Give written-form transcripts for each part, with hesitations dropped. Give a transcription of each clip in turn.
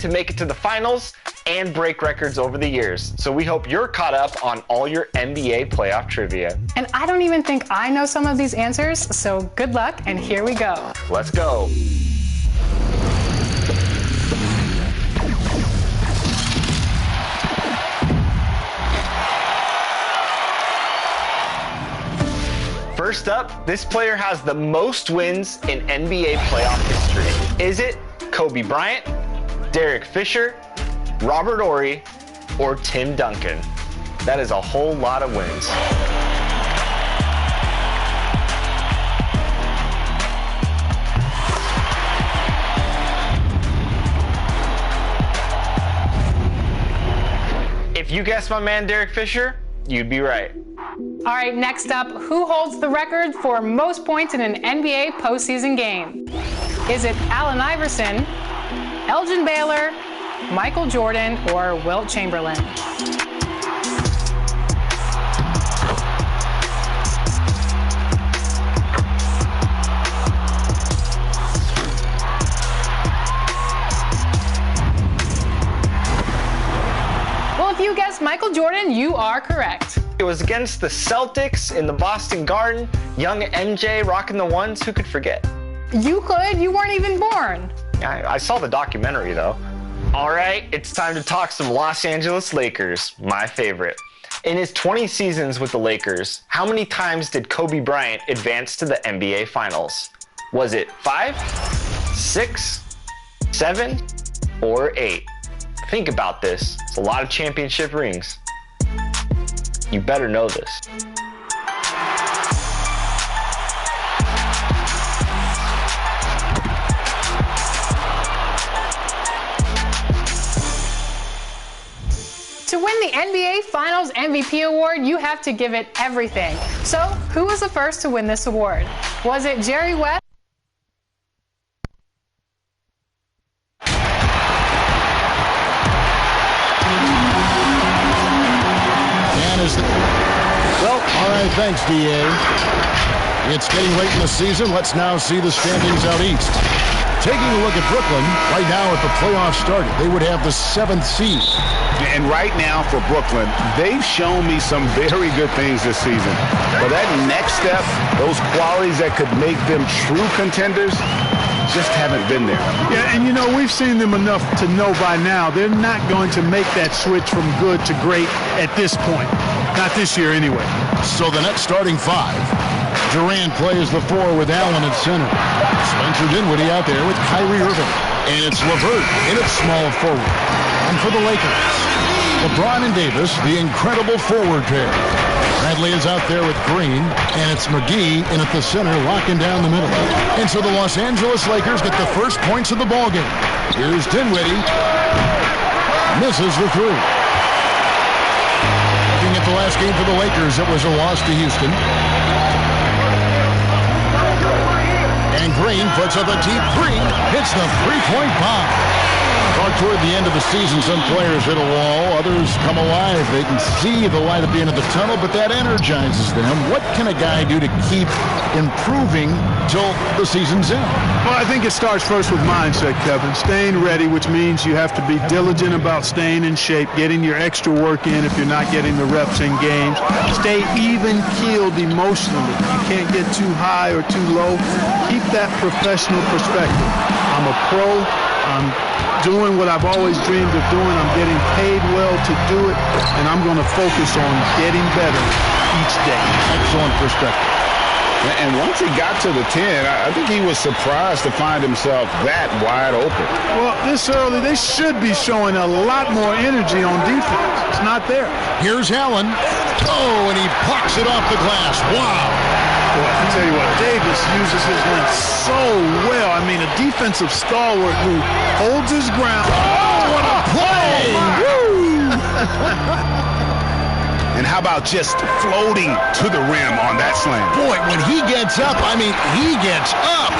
to make it to the finals and break records over the years. So we hope you're caught up on all your NBA playoff trivia. And I don't even think I know some of these answers, so good luck, and here we go. Let's go. First up, this player has the most wins in NBA playoff history. Is it Kobe Bryant, Derek Fisher, Robert Horry, or Tim Duncan? That is a whole lot of wins. If you guessed my man Derek Fisher, you'd be right. All right, next up, who holds the record for most points in an NBA postseason game? Is it Allen Iverson, Elgin Baylor, Michael Jordan, or Wilt Chamberlain? Well, if you guessed Michael Jordan, you are correct. It was against the Celtics in the Boston Garden. Young MJ rocking the ones. Who could forget? You could. You weren't even born. I saw the documentary, though. All right, it's time to talk some Los Angeles Lakers, my favorite. In his 20 seasons with the Lakers, how many times did Kobe Bryant advance to the NBA Finals? Was it 5, 6, 7, or 8? Think about this. It's a lot of championship rings. You better know this. To win the NBA Finals MVP award, you have to give it everything. So, who was the first to win this award? Was it Jerry West? All right, thanks, D.A. It's getting late in the season. Let's now see the standings out east. Taking a look at Brooklyn, right now if the playoffs started, they would have the 7th seed. And right now for Brooklyn, they've shown me some very good things this season. But that next step, those qualities that could make them true contenders, just haven't been there. Yeah, and you know, we've seen them enough to know by now they're not going to make that switch from good to great at this point. Not this year anyway. So the next starting 5. Durant plays the 4 with Allen at center. Spencer Dinwiddie out there with Kyrie Irving. And it's LeVert in at small forward. And for the Lakers, LeBron and Davis, the incredible forward pair. Bradley is out there with Green, and it's McGee in at the center, locking down the middle. And so the Los Angeles Lakers get the first points of the ballgame. Here's Dinwiddie. Misses the 3. Looking at the last game for the Lakers, it was a loss to Houston. And Green puts up a deep 3, hits the three-point bomb. Toward the end of the season, some players hit a wall, others come alive. They can see the light at the end of the tunnel, but that energizes them. What can a guy do to keep improving till the season's end? Well, I think it starts first with mindset, Kevin. Staying ready, which means you have to be diligent about staying in shape, getting your extra work in if you're not getting the reps in games. Stay even-keeled emotionally. You can't get too high or too low. Keep that professional perspective. I'm a pro. I'm doing what I've always dreamed of doing. I'm getting paid well to do it, and I'm going to focus on getting better each day. Excellent perspective. And once he got to the 10, I think he was surprised to find himself that wide open. Well, this early, they should be showing a lot more energy on defense. It's not there. Here's Allen. Oh, and he pucks it off the glass. Wow. Boy, I tell you what, Davis uses his length so well. I mean, a defensive stalwart who holds his ground. Oh, what a play! Woo! And how about just floating to the rim on that slam? Boy, when he gets up, I mean, he gets up.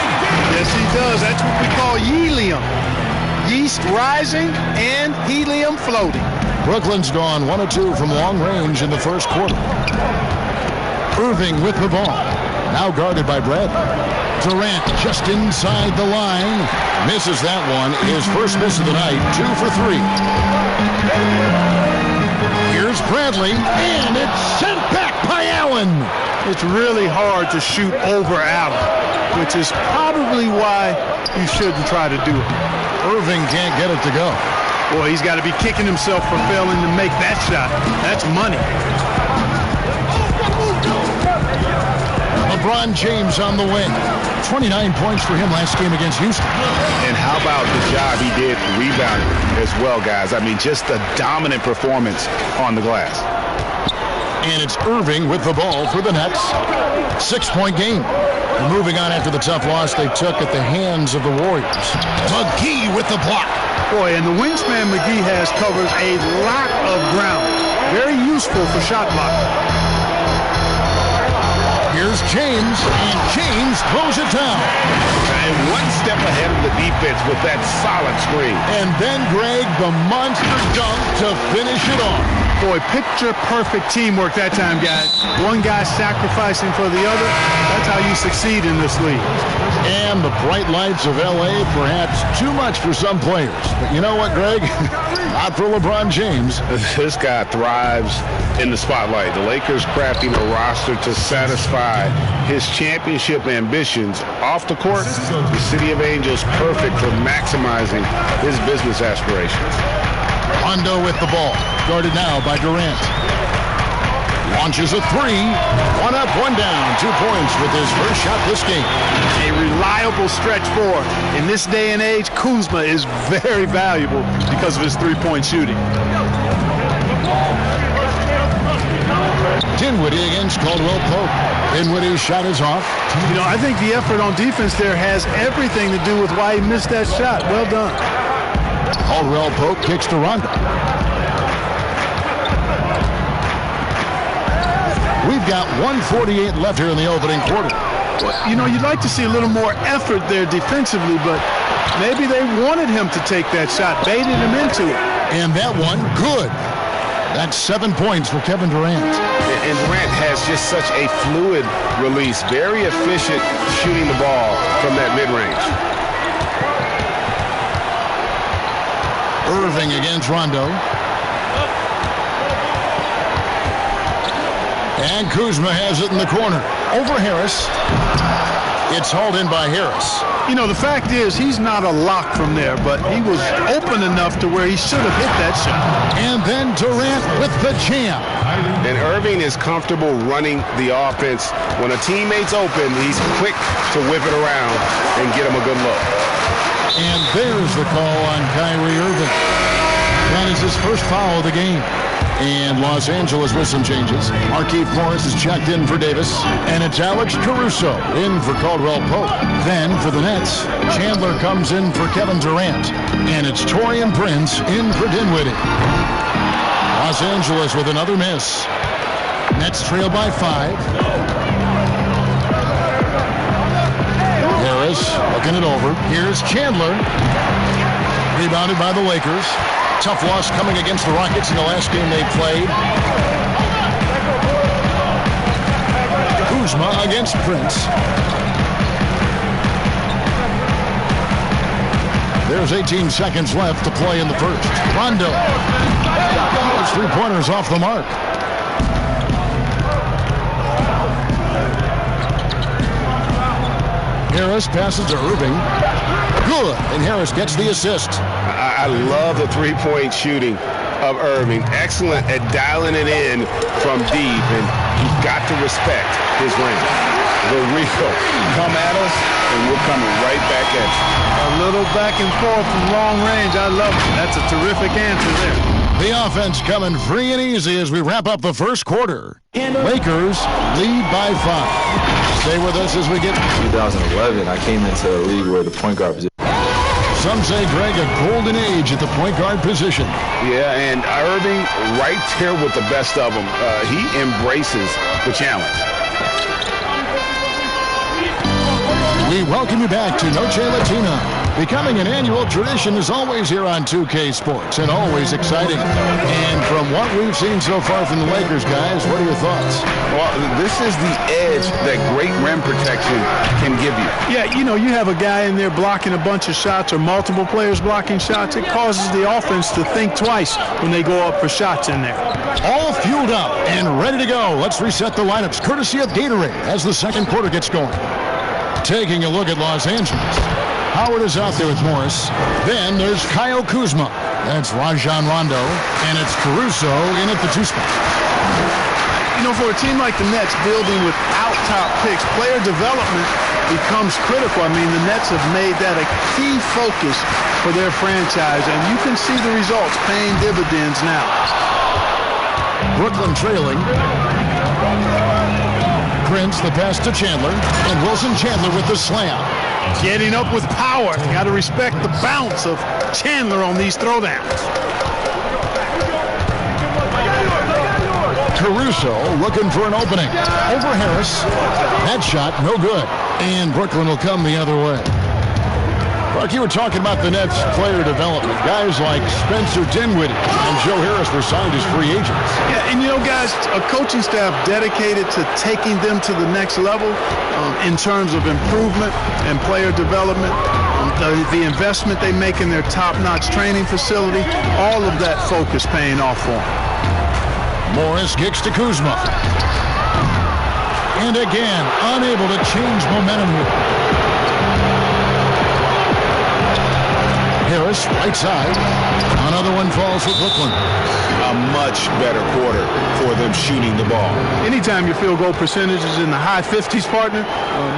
Yes, he does. That's what we call helium. Yeast rising and helium floating. Brooklyn's gone 1 of 2 from long range in the first quarter. Irving with the ball. Now guarded by Bradley. Durant just inside the line. Misses that one. His first miss of the night. 2 for 3. Here's Bradley, and it's sent back by Allen. It's really hard to shoot over Allen, which is probably why you shouldn't try to do it. Irving can't get it to go. Boy, he's got to be kicking himself for failing to make that shot. That's money. LeBron James on the wing. 29 points for him last game against Houston. And how about the job he did rebounding as well, guys? I mean, just a dominant performance on the glass. And it's Irving with the ball for the Nets. 6-point game. And moving on after the tough loss they took at the hands of the Warriors. McGee with the block. Boy, and the wingspan McGee has covers a lot of ground. Very useful for shot blocking. Here's James, and James throws it down. And one step ahead of the defense with that solid screen. And then Greg, the monster dunk to finish it off. Boy, picture-perfect teamwork that time, guys. One guy sacrificing for the other. That's how you succeed in this league. And the bright lights of L.A., perhaps too much for some players. But you know what, Greg? Not for LeBron James. This guy thrives in the spotlight. The Lakers crafting a roster to satisfy his championship ambitions. Off the court, the City of Angels perfect for maximizing his business aspirations. Rondo with the ball. Guarded now by Durant. Launches a three. One up, one down. 2 points with his first shot this game. A reliable stretch forward. In this day and age, Kuzma is very valuable because of his three-point shooting. Dinwiddie against Caldwell Pope. Dinwiddie's shot is off. You know, I think the effort on defense there has everything to do with why he missed that shot. Well done. Caldwell Pope kicks to Rondo. We've got 1:48 left here in the opening quarter. Well, you know, you'd like to see a little more effort there defensively, but maybe they wanted him to take that shot, baited him into it. And that one, good. That's 7 points for Kevin Durant. And Durant has just such a fluid release, very efficient shooting the ball from that mid-range. Irving against Rondo. And Kuzma has it in the corner. Over Harris. It's hauled in by Harris. You know, the fact is he's not a lock from there, but he was open enough to where he should have hit that shot. And then Durant with the jam. And Irving is comfortable running the offense. When a teammate's open, he's quick to whip it around and get him a good look. And there's the call on Kyrie Irving. That is his first foul of the game. And Los Angeles with some changes. Markieff Morris is checked in for Davis. And it's Alex Caruso in for Caldwell Pope. Then for the Nets, Chandler comes in for Kevin Durant. And it's Taurean Prince in for Dinwiddie. Los Angeles with another miss. Nets trail by 5. Harris looking it over. Here's Chandler. Rebounded by the Lakers. Tough loss coming against the Rockets in the last game they played. Kuzma against Prince. There's 18 seconds left to play in the first. Rondo. Those three-pointers off the mark. Harris passes to Irving. Good. And Harris gets the assist. I love the three-point shooting of Irving. Excellent at dialing it in from deep, and you've got to respect his range. The Rico, come at us, and we're coming right back at you. A little back and forth from long range. I love it. That's a terrific answer there. The offense coming free and easy as we wrap up the first quarter. Lakers lead by 5. Stay with us as we get 2011. I came into a league where the point guard position. Some say, Greg, a golden age at the point guard position. Yeah, and Irving right there with the best of them. He embraces the challenge. We welcome you back to Noche Latina Becoming an annual tradition is always here on 2K Sports and always exciting. And from what we've seen so far from the Lakers, guys, what are your thoughts? Well, this is the edge that great rim protection can give you. Yeah, you have a guy in there blocking a bunch of shots or multiple players blocking shots. It causes the offense to think twice when they go up for shots in there. All fueled up and ready to go. Let's reset the lineups courtesy of Gatorade as the second quarter gets going. Taking a look at Los Angeles. Howard is out there with Morris. Then there's Kyle Kuzma. That's Rajon Rondo. And it's Caruso in at the 2 spot. For a team like the Nets building without top picks, player development becomes critical. I mean, the Nets have made that a key focus for their franchise, and you can see the results paying dividends now. Brooklyn trailing. Prince, the pass to Chandler, and Wilson Chandler with the slam. Getting up with power. You got to respect the bounce of Chandler on these throwdowns. Caruso looking for an opening. Over Harris. That shot, no good. And Brooklyn will come the other way. Mark, you were talking about the Nets player development. Guys like Spencer Dinwiddie and Joe Harris were signed as free agents. Yeah, and guys, a coaching staff dedicated to taking them to the next level in terms of improvement and player development. The investment they make in their top-notch training facility, all of that focus paying off for them. Morris kicks to Kuzma. And again, unable to change momentum here. Harris, right side. Another one falls for Brooklyn. A much better quarter for them shooting the ball. Anytime your field goal percentage is in the high 50s, partner,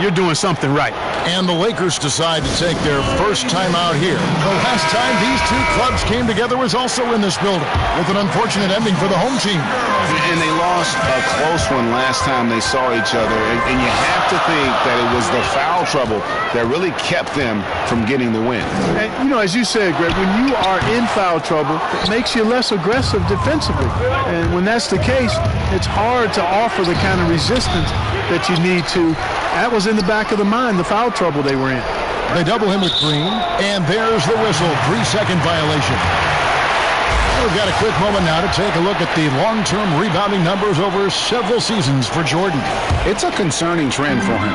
you're doing something right. And the Lakers decide to take their first time out here. The last time these two clubs came together was also in this building, with an unfortunate ending for the home team. And they lost a close one last time they saw each other. And you have to think that it was the foul trouble that really kept them from getting the win. And, as you said, Greg, when you are in foul trouble, it makes you less aggressive defensively. And when that's the case, it's hard to offer the kind of resistance that you need to. That was in the back of the mind, the foul trouble they were in. They double him with Green, and there's the whistle, 3-second violation. We've got a quick moment now to take a look at the long-term rebounding numbers over several seasons for Jordan. It's a concerning trend for him.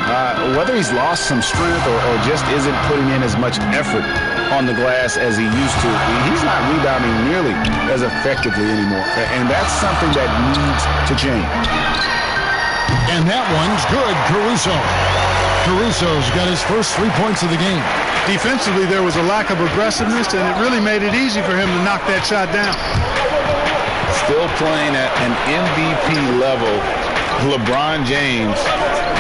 Whether he's lost some strength or just isn't putting in as much effort on the glass as he used to, he's not rebounding nearly as effectively anymore. And that's something that needs to change. And that one's good, Caruso. Caruso's got his first 3 points of the game. Defensively, there was a lack of aggressiveness, and it really made it easy for him to knock that shot down. Still playing at an MVP level, LeBron James,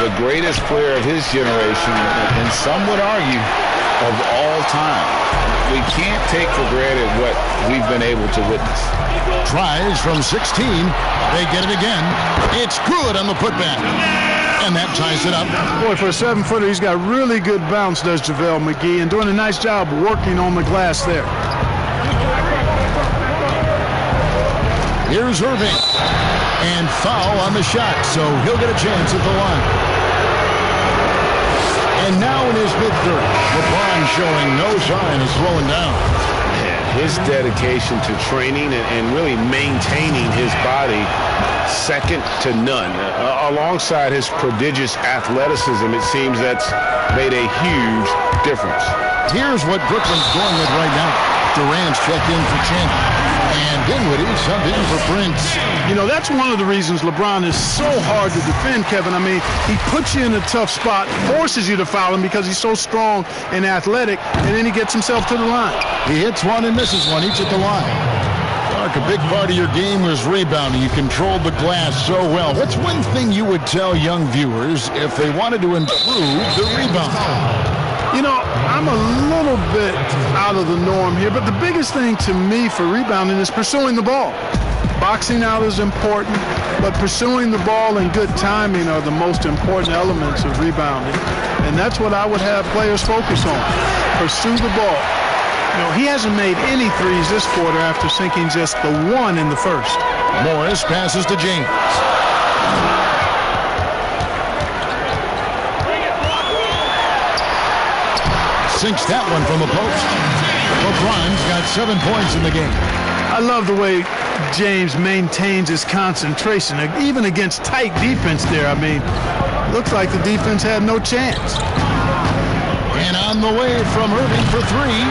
the greatest player of his generation, and some would argue of all time. We can't take for granted what we've been able to witness. Tries from 16. They get it again. It's good on the putback. And that ties it up. Boy, for a 7-footer, he's got really good bounce, does JaVale McGee, and doing a nice job working on the glass there. Here's Irving. And foul on the shot, so he'll get a chance at the line. And now in his mid-30s, LeBron showing no sign of slowing down. His dedication to training and really maintaining his body, second to none. Alongside his prodigious athleticism, it seems that's made a huge difference. Here's what Brooklyn's going with right now. Durant's checked in for Chandler. And Dinwiddie subbed in for Prince. That's one of the reasons LeBron is so hard to defend, Kevin. I mean, he puts you in a tough spot, forces you to foul him because he's so strong and athletic, and then he gets himself to the line. He hits one and misses one, each at the line. Mark, a big part of your game was rebounding. You controlled the glass so well. What's one thing you would tell young viewers if they wanted to improve the rebound? I'm a little bit out of the norm here, but the biggest thing to me for rebounding is pursuing the ball. Boxing out is important, but pursuing the ball and good timing are the most important elements of rebounding. And that's what I would have players focus on. Pursue the ball. He hasn't made any threes this quarter after sinking just the one in the first. Morris passes to James. sinks that one from the post. LeBron's got 7 points in the game. I love the way James maintains his concentration, even against tight defense there. I mean, looks like the defense had no chance. And on the way from Irving for three.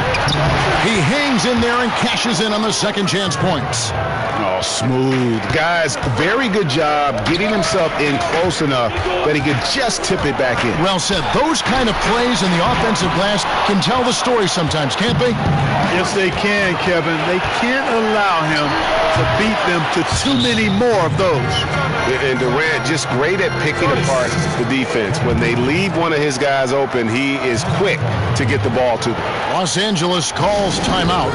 He hangs in there and cashes in on the second chance points. Oh, smooth. Guys, very good job getting himself in close enough that he could just tip it back in. Well said. Those kind of plays in the offensive glass can tell the story sometimes, can't they? Yes, they can, Kevin. They can't allow him to beat them to too many more of those. And Durant just great at picking apart the defense. When they leave one of his guys open, he is quick to get the ball to them. Los Angeles calls timeout.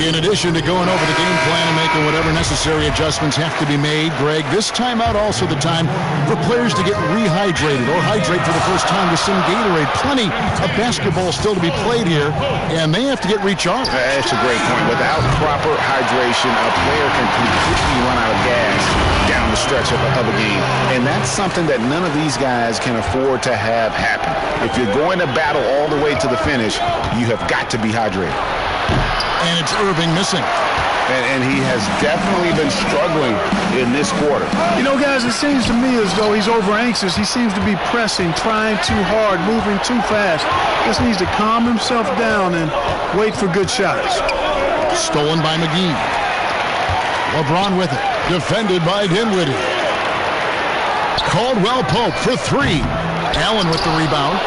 In addition to going over the game plan and making whatever necessary adjustments have to be made, Greg, this timeout also the time for players to get rehydrated or hydrate for the first time with some Gatorade. Plenty of basketball still to be played here, and they have to get recharged. That's a great point. Without proper hydration, a player can completely run out of gas down the stretch of a game. And that's something that none of these guys can afford to have happen. If you're going to battle all the way to the finish, you have got to be hydrated. And it's Irving missing. And he has definitely been struggling in this quarter. You know, guys, it seems to me as though he's over anxious. He seems to be pressing, trying too hard, moving too fast. Just needs to calm himself down and wait for good shots. Stolen by McGee. LeBron with it. Defended by Dinwiddie. Caldwell Pope for three. Allen with the rebound.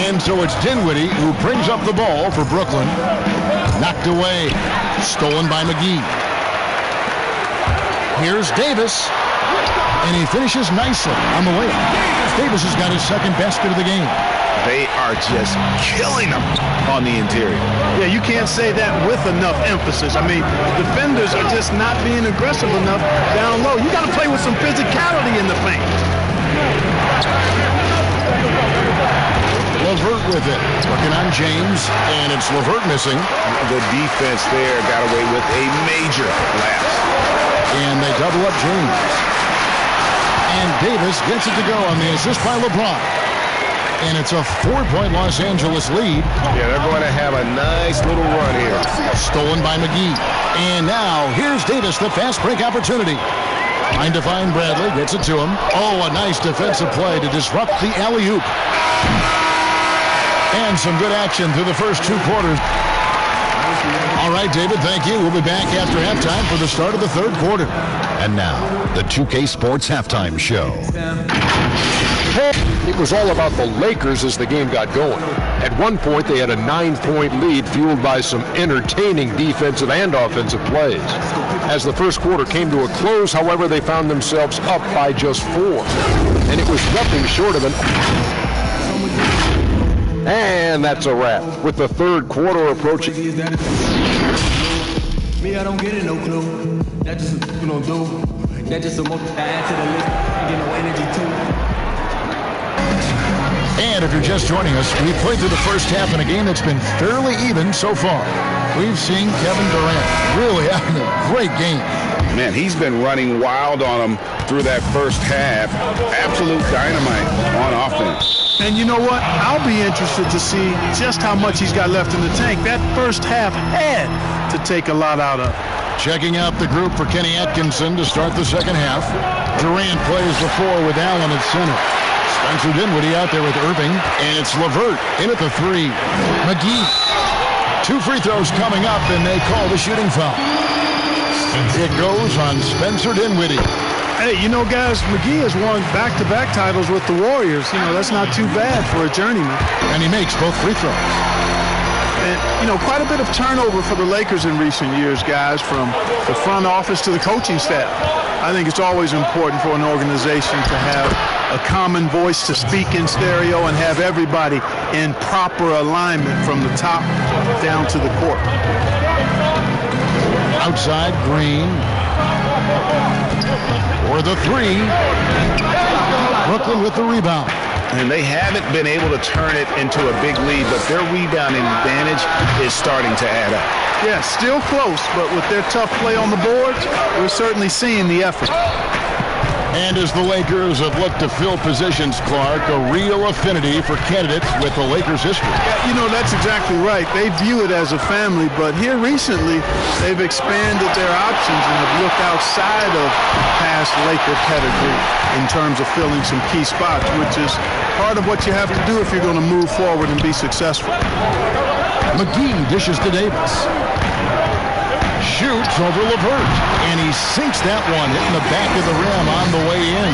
And so it's Dinwiddie who brings up the ball for Brooklyn. Knocked away. Stolen by McGee. Here's Davis. And he finishes nicely on the way. Davis has got his second basket of the game. They are just killing them on the interior. Yeah, you can't say that with enough emphasis. I mean, defenders are just not being aggressive enough down low. You got to play with some physicality in the paint. LeVert with it. Working on James, and it's LeVert missing. The defense there got away with a major lapse. And they double up James. And Davis gets it to go on the assist by LeBron. And it's a 4-point Los Angeles lead. Yeah, they're going to have a nice little run here. Stolen by McGee. And now here's Davis, the fast break opportunity. Trying to find Bradley, gets it to him. Oh, a nice defensive play to disrupt the alley-oop. And some good action through the first two quarters. All right, David, thank you. We'll be back after halftime for the start of the third quarter. And now, the 2K Sports Halftime Show. It was all about the Lakers as the game got going. At one point, they had a 9-point lead fueled by some entertaining defensive and offensive plays. As the first quarter came to a close, however, they found themselves up by just 4. And it was nothing short of an... And that's a wrap, with the third quarter approaching. Me, I don't get it, no clue. That just you don't do. That just a more add to the list. I get no energy too. And if you're just joining us, we played through the first half in a game that's been fairly even so far. We've seen Kevin Durant really having a great game. Man, he's been running wild on them through that first half. Absolute dynamite on offense. And you know what? I'll be interested to see just how much he's got left in the tank. That first half had to take a lot out of. Checking out the group for Kenny Atkinson to start the second half. Durant plays the 4 with Allen at center. Spencer Dinwiddie out there with Irving. And it's LeVert in at the 3. McGee. 2 free throws coming up, and they call the shooting foul. It goes on Spencer Dinwiddie. Hey, you know, guys, McGee has won back-to-back titles with the Warriors. You know, that's not too bad for a journeyman. And he makes both free throws. And, you know, quite a bit of turnover for the Lakers in recent years, guys, from the front office to the coaching staff. I think it's always important for an organization to have a common voice to speak in stereo and have everybody in proper alignment from the top down to the court. Outside, Green. For the 3. Brooklyn with the rebound. And they haven't been able to turn it into a big lead, but their rebounding advantage is starting to add up. Yeah, still close, but with their tough play on the boards, we're certainly seeing the effort. And as the Lakers have looked to fill positions, Clark, a real affinity for candidates with the Lakers history. Yeah, you know, that's exactly right. They view it as a family, but here recently they've expanded their options and have looked outside of past Laker pedigree in terms of filling some key spots, which is part of what you have to do if you're going to move forward and be successful. McGee dishes to Davis. Shoots over LeVert, and he sinks that one, hitting the back of the rim on the way in.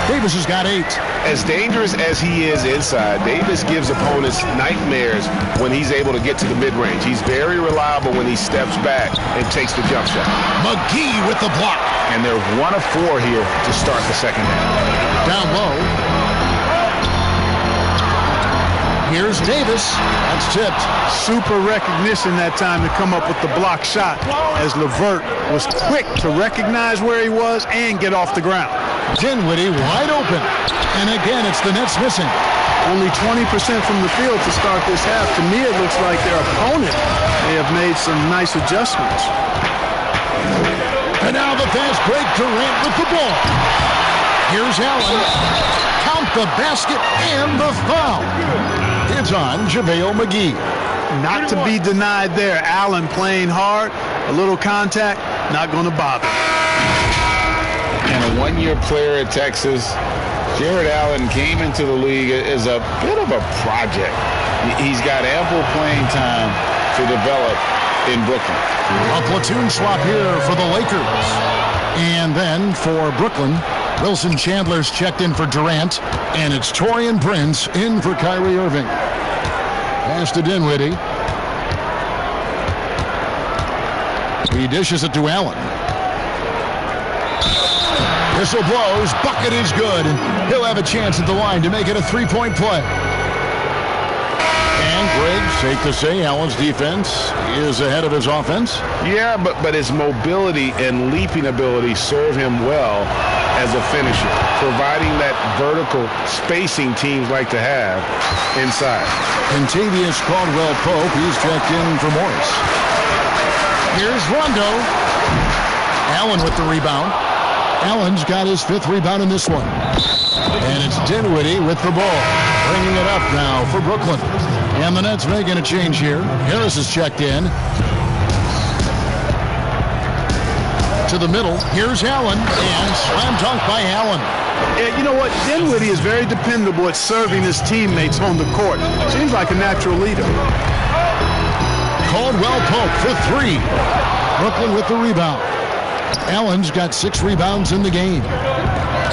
Davis has got 8. As dangerous as he is inside, Davis gives opponents nightmares when he's able to get to the mid-range. He's very reliable when he steps back and takes the jump shot. McGee with the block. And they're 1 of 4 here to start the second half. Down low. Here's Davis. That's tipped. Super recognition that time to come up with the block shot, as LeVert was quick to recognize where he was and get off the ground. Dinwiddie wide open. And again, it's the Nets missing. Only 20% from the field to start this half. To me, it looks like their opponent may have made some nice adjustments. And now the fast break. Durant with the ball. Here's Allen. Count the basket and the foul. It's on JaVale McGee. Not to be denied there. Allen playing hard. A little contact, not going to bother. And a one-year player at Texas, Jared Allen came into the league as a bit of a project. He's got ample playing time to develop in Brooklyn. A platoon swap here for the Lakers. And then for Brooklyn, Wilson Chandler's checked in for Durant, and it's Taurean Prince in for Kyrie Irving. Pass to Dinwiddie. He dishes it to Allen. Whistle blows. Bucket is good. He'll have a chance at the line to make it a 3-point play. And Greg, safe to say, Allen's defense is ahead of his offense. Yeah, but his mobility and leaping ability serve him well as a finisher, providing that vertical spacing teams like to have inside. Kentavious Caldwell-Pope, he's checked in for Morris. Here's Rondo. Allen with the rebound. Allen's got his 5th rebound in this one. And it's Dinwiddie with the ball, bringing it up now for Brooklyn. And the Nets making a change here. Harris is checked in. To the middle. Here's Allen, and slam dunk by Allen. Yeah, you know what? Dinwiddie is very dependable at serving his teammates on the court. Seems like a natural leader. Caldwell-Pope for 3. Brooklyn with the rebound. Allen's got 6 rebounds in the game.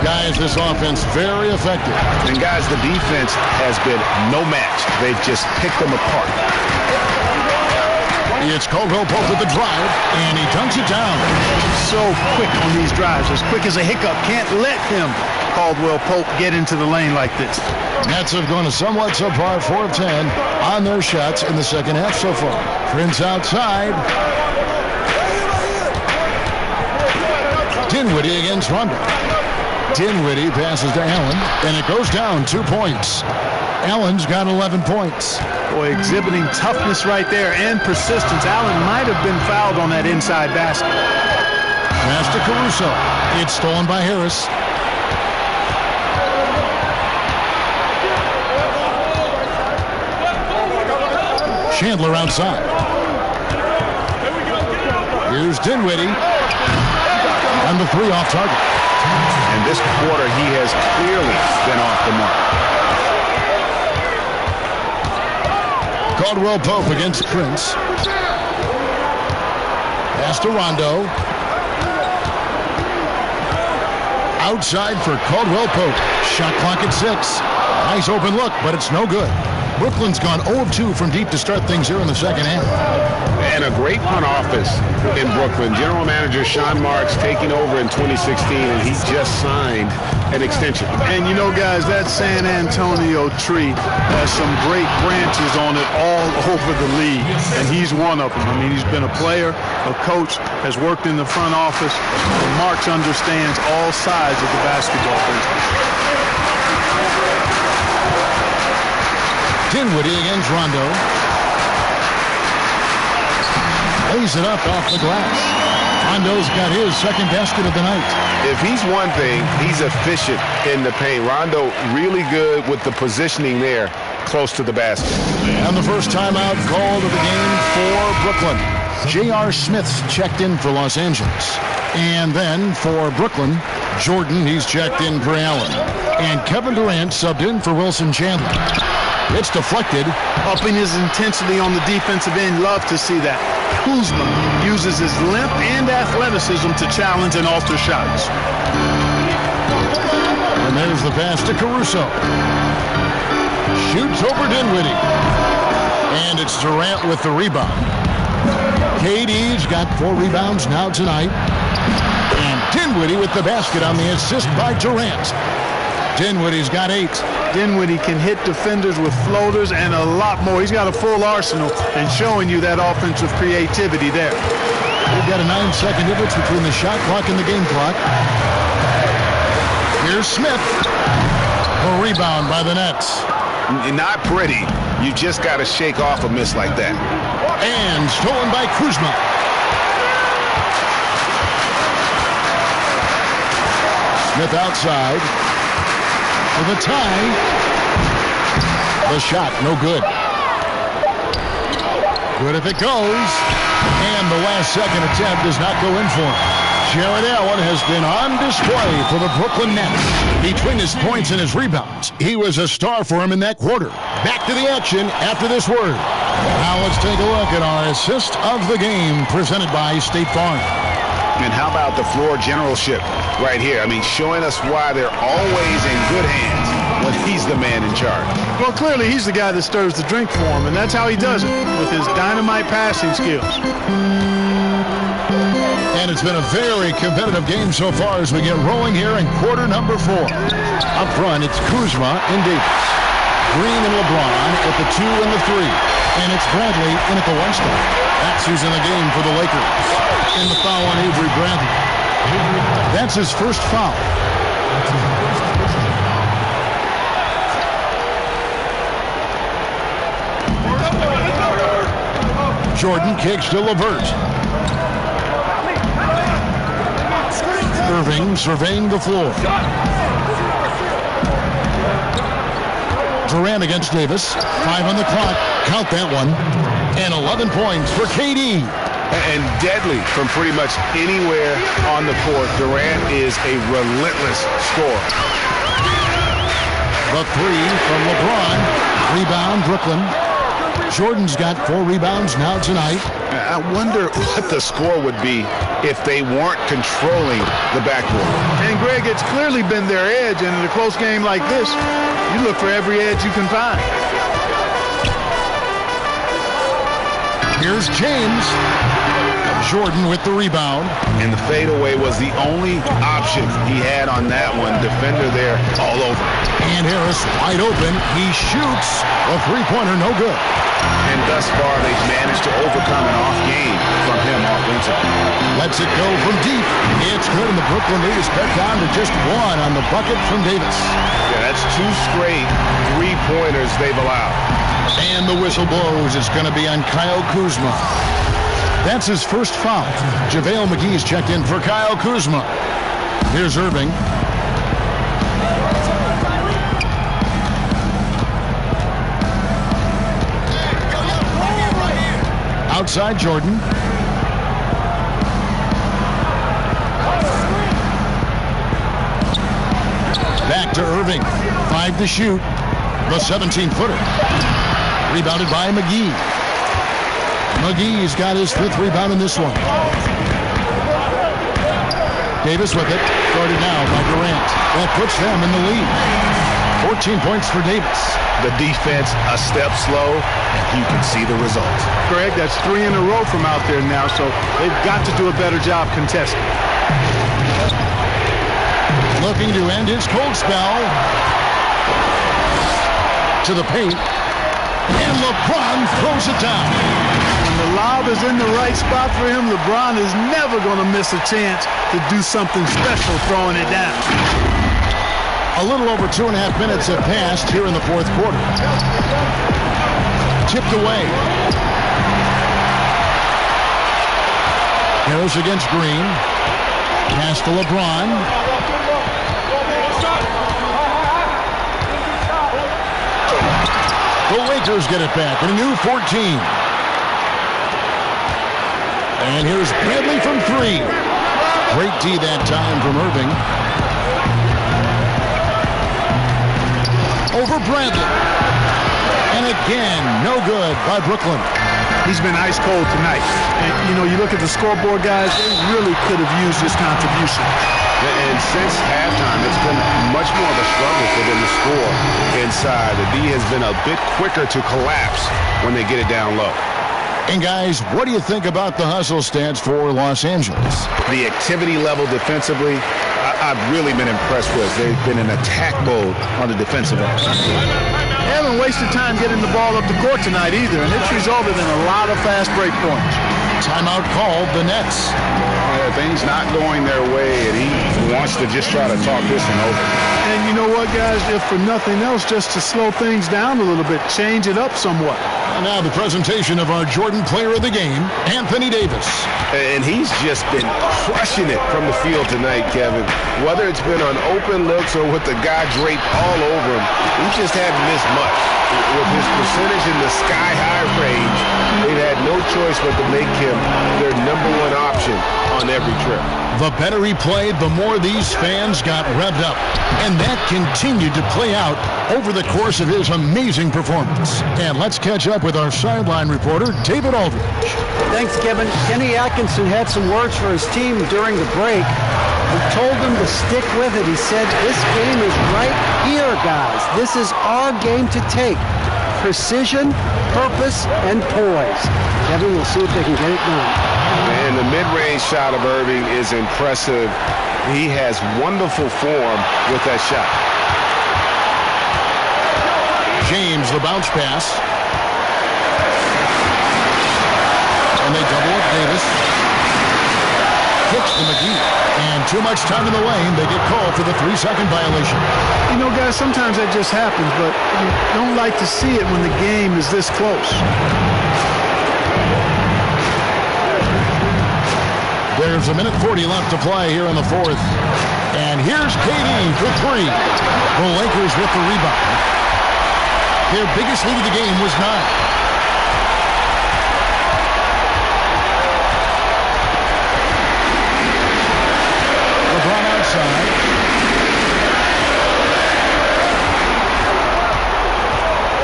Guys, this offense very effective. And guys, the defense has been no match. They've just picked them apart. It's Caldwell-Pope with the drive, and he dunks it down. So quick on these drives, as quick as a hiccup. Can't let him, Caldwell-Pope, get into the lane like this. Nets have gone a somewhat subpar 4 of 10 on their shots in the second half so far. Prince outside. Dinwiddie against Rondo. Dinwiddie passes to Allen, and it goes down 2 points. Allen's got 11 points. Boy, exhibiting toughness right there and persistence. Allen might have been fouled on that inside basket. Pass to Caruso. It's stolen by Harris. Chandler outside. Here's Dinwiddie. And the 3 off target. And this quarter, he has clearly been off the mark. Caldwell-Pope against Prince. Pass to Rondo. Outside for Caldwell-Pope. Shot clock at 6. Nice open look, but it's no good. Brooklyn's gone 0 of 2 from deep to start things here in the second half. And a great front office in Brooklyn. General Manager Sean Marks taking over in 2016, and he just signed an extension. And you know, guys, that San Antonio tree has some great branches on it all over the league, and he's one of them. I mean, he's been a player, a coach, has worked in the front office, and Marks understands all sides of the basketball business. Dinwiddie against Rondo. Lays it up off the glass. Rondo's got his second basket of the night. If he's one thing, he's efficient in the paint. Rondo really good with the positioning there close to the basket. And the first timeout called of the game for Brooklyn. J.R. Smith's checked in for Los Angeles. And then for Brooklyn, Jordan, he's checked in for Allen. And Kevin Durant subbed in for Wilson Chandler. It's deflected. Upping his intensity on the defensive end. Love to see that. Kuzma uses his length and athleticism to challenge and alter shots. And there's the pass to Caruso. Shoots over Dinwiddie. And it's Durant with the rebound. KD's got 4 rebounds now tonight. And Dinwiddie with the basket on the assist by Durant. Dinwiddie's got 8. Dinwiddie can hit defenders with floaters and a lot more. He's got a full arsenal and showing you that offensive creativity there. We've got a 9-second difference between the shot clock and the game clock. Here's Smith. A rebound by the Nets. Not pretty. You just got to shake off a miss like that. And stolen by Kuzma. Smith outside. For the tie. The shot, no good. Good if it goes. And the last second attempt does not go in for him. Jared Allen has been on display for the Brooklyn Nets. Between his points and his rebounds, he was a star for him in that quarter. Back to the action after this word. Now let's take a look at our assist of the game presented by State Farm. And how about the floor generalship right here? I mean, showing us why they're always in good hands when he's the man in charge. Well, clearly he's the guy that stirs the drink for him, and that's how he does it, with his dynamite passing skills. And it's been a very competitive game so far as we get rolling here in quarter number 4. Up front, it's Kuzma and Davis. Green and LeBron at the 2 and the 3. And it's Bradley in at the 1 spot. That's who's in the game for the Lakers. And the foul on Avery Bradley. That's his first foul. Jordan kicks to LeVert. Irving surveying the floor. Durant against Davis. 5 on the clock. Count that one. And 11 points for KD. And deadly from pretty much anywhere on the court. Durant is a relentless scorer. The 3 from LeBron. Rebound, Brooklyn. Jordan's got 4 rebounds now tonight. I wonder what the score would be if they weren't controlling the backboard. And Greg, it's clearly been their edge, and in a close game like this, you look for every edge you can find. Here's James. Jordan with the rebound. And the fadeaway was the only option he had on that one. Defender there all over. And Harris wide open. He shoots a 3-pointer, no good. And thus far, they've managed to overcome an off game from him offensively. Lets it go from deep. It's good, and the Brooklyn lead is cut down to just 1 on the bucket from Davis. Yeah, that's 2 straight 3-pointers they've allowed. And the whistle blows. It's going to be on Kyle Kuzma. That's his first foul. JaVale McGee's checked in for Kyle Kuzma. Here's Irving. Outside Jordan. Back to Irving. 5 to shoot. The 17-footer. Rebounded by McGee. McGee's got his 5th rebound in this one. Davis with it. Guarded now by Durant. That puts them in the lead. 14 points for Davis. The defense a step slow, and you can see the results. Greg, that's 3 in a row from out there now, so they've got to do a better job contesting. Looking to end his cold spell. To the paint. And LeBron throws it down. When the lob is in the right spot for him, LeBron is never going to miss a chance to do something special throwing it down. A little over 2.5 minutes have passed here in the 4th quarter. Tipped away. Harris against Green. Pass to LeBron. The Lakers get it back in a new 14. And here's Bradley from 3. Great D that time from Irving. Over Bradley. And again, no good by Brooklyn. He's been ice cold tonight. And, you know, you look at the scoreboard, guys, they really could have used his contribution. And since halftime, it's been much more of a struggle for them to score inside. The D has been a bit quicker to collapse when they get it down low. And guys, what do you think about the hustle stats for Los Angeles? The activity level defensively, I've really been impressed with. They've been in attack mode on the defensive end. They haven't wasted time getting the ball up the court tonight either, and it's resulted in a lot of fast break points. Timeout called the Nets. Things not going their way, and he wants to just try to talk this one over. And you know what, guys? If for nothing else, just to slow things down a little bit, change it up somewhat. And now the presentation of our Jordan Player of the Game, Anthony Davis. And he's just been crushing it from the field tonight, Kevin. Whether it's been on open looks or with the guy draped all over him, he just hasn't missed much. With his percentage in the sky-high range, they've had no choice but to make him their #1 option on every trip. The better he played, the more these fans got revved up. And that continued to play out over the course of his amazing performance. And let's catch up with our sideline reporter, David Aldridge. Thanks, Kevin. Kenny Atkinson had some words for his team during the break. He told them to stick with it. He said, this game is right here, guys. This is our game to take. Precision, purpose, and poise. Kevin, we'll see if they can get it done. And the mid-range shot of Irving is impressive. He has wonderful form with that shot. James, the bounce pass. And they double up Davis. Kicks to McGee. And too much time in the lane. They get called for the 3-second violation. You know, guys, sometimes that just happens, but you don't like to see it when the game is this close. There's a minute 40 left to play here in the fourth. And here's KD for 3. The Lakers with the rebound. Their biggest lead of the game was 9. LeBron outside.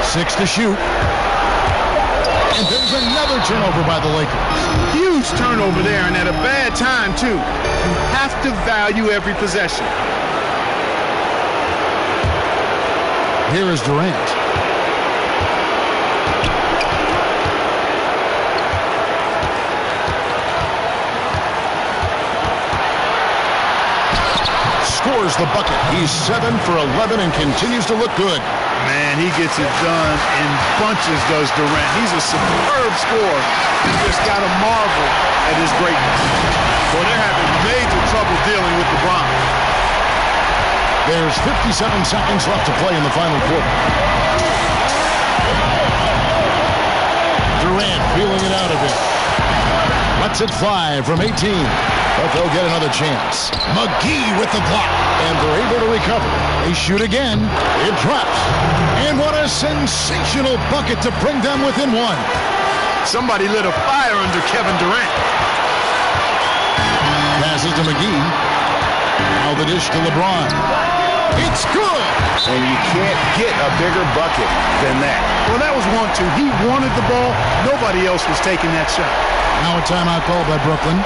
Six to shoot. And there's another turnover by the Lakers. Huge turnover there, and at a bad time, too. You have to value every possession. Here is Durant. Scores the bucket. He's 7 for 11 and continues to look good. Man, he gets it done in bunches, does Durant. He's a superb scorer. You just got to marvel at his greatness. Boy, they're having major trouble dealing with LeBron. There's 57 seconds left to play in the final quarter. Durant feeling it out a bit. Lets it fly from 18. But they'll get another chance. McGee with the block. And they're able to recover. They shoot again. It drops. And what a sensational bucket to bring them within 1. Somebody lit a fire under Kevin Durant. Passes to McGee. Now the dish to LeBron. It's good. And you can't get a bigger bucket than that. Well, that was 1-2. He wanted the ball. Nobody else was taking that shot. Now a timeout call by Brooklyn.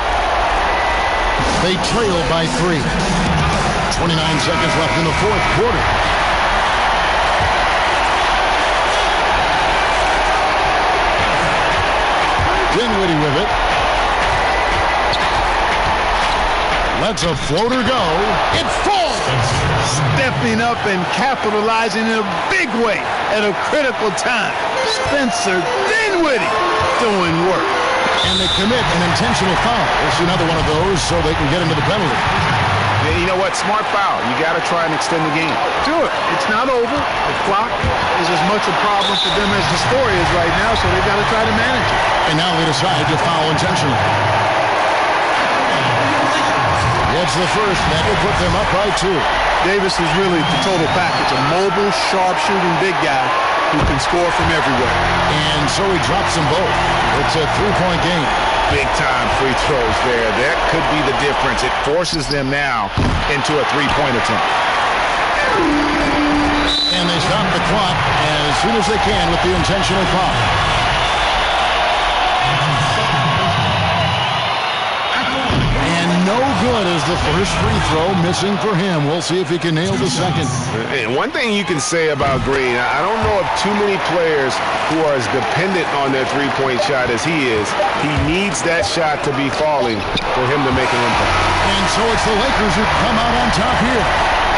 They trail by 3. 29 seconds left in the fourth quarter. Dinwiddie with it. Lets a floater go. It falls! Stepping up and capitalizing in a big way at a critical time. Spencer Dinwiddie doing work. And they commit an intentional foul. It's another one of those so they can get into the penalty. Yeah, you know what? Smart foul. You got to try and extend the game. Do it. It's not over. The clock is as much a problem for them as the score is right now, so they've got to try to manage it. And now they decide to foul intentionally. makes the first. That will put them up by 2. Davis is really the total package, a mobile, sharp-shooting big guy who can score from everywhere. And so he drops them both. It's a 3-point game. Big-time free throws there. That could be the difference. It forces them now into a 3-point attempt. And they stop the clock as soon as they can with the intentional foul. No good is the first free throw missing for him. We'll see if he can nail the second. And one thing you can say about Green, I don't know of too many players who are as dependent on their three-point shot as he is. He needs that shot to be falling for him to make an impact. And so it's the Lakers who come out on top here.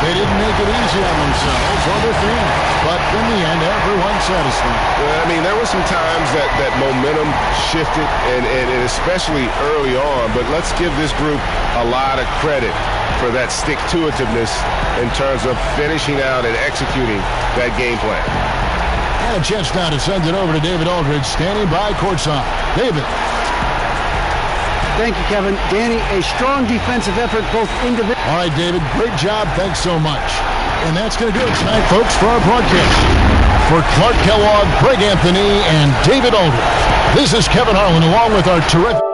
They didn't make it easy on themselves or their fans, but in the end, everyone's satisfied. Well, I mean, there were some times that momentum shifted, and especially early on, but let's give this group a lot of credit for that stick-to-itiveness in terms of finishing out and executing that game plan. And a chance now to send it over to David Aldridge, standing by courtside. David. Thank you, Kevin. Danny, a strong defensive effort, both individually. All right, David, great job. Thanks so much. And that's going to do it tonight, folks, for our broadcast. For Clark Kellogg, Greg Anthony, and David Aldridge, this is Kevin Harlan, along with our terrific...